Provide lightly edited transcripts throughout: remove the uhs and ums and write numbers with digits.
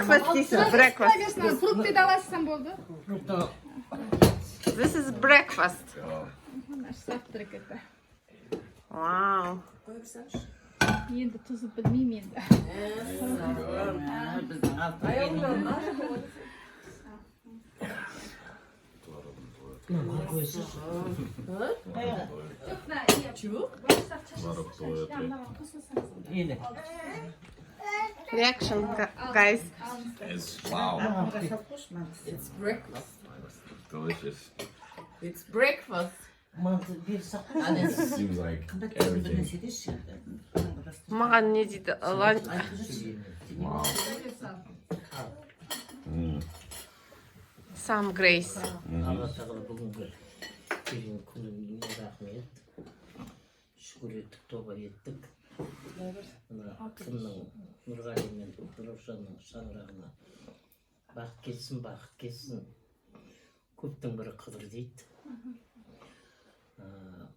Breakfast дейсіз, breakfast. Фрукты да аласың болды. This is breakfast. Наш завтрак это. Wow. Енді тұзы білмеймін енді. Reaction, guys. Wow. It's breakfast. Delicious. It's breakfast. And it's Seems like everything. Маған не дейді? Wow. Some grace. Алла тағала бүгінгі келген күніне рахмет. Шүкір еттік, тоба еттік. Мына кімнің Нұрғали мен Раушанның шаңырағына бақыт келсін, бақыт келсін. Көптің бірі қыдыр дейді.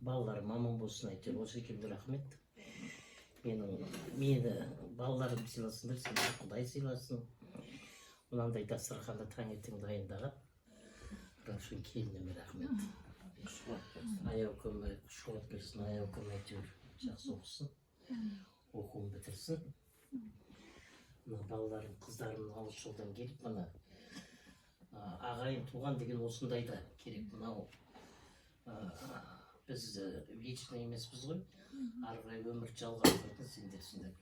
Балаларым аман болсын айтыр. Осы екеуге рахмет. Мені балаларым сыйласындар, сені Құдай сыйласын. Мынандай дастарханда таңертең дайындаған. Раушан келініме рахмет. Аяу көмек, шуат берсін, аяу көмек әйтеуір жақсы оқысын. Оқуын бітірсін. Балаларым, қыздарым алыс жолдан келіп, мына ағайын туған деген осындайда керек. Мынау біз вечный емеспіз ғой. Ары қарай өмір жалғастыратын сендерсіңдер.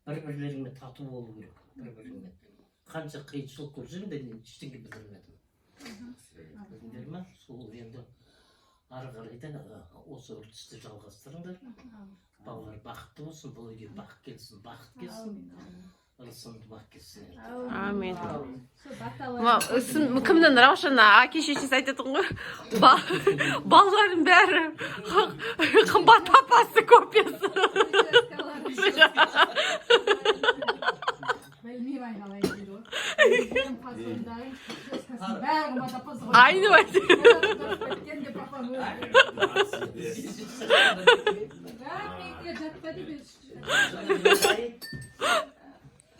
Бір-бірлеріңмен тату болу керек, бір-бірлеріңмен. Қанша қиыншылық көрсеңдер, мен ештеңе білдірмедім. Білдіңдер ме? Сол енді ары қарай да осы үрдісті жалғастырыңдар. Балалар бақытты болсын, бұл үйге бақыт келсін, бақыт келсін. Ырысымды бақыт келсін. Амин. Кімнің Раушанна әке-шешесі айтатын ғой. Балалардың бәрі қымбат апасы көпесі. Білмеймін айналайын дейді ғой. Бәрі қымбат апасы ғой. Айны бәйді. Кеткенде папам өзі. Бәрі жатпады біз.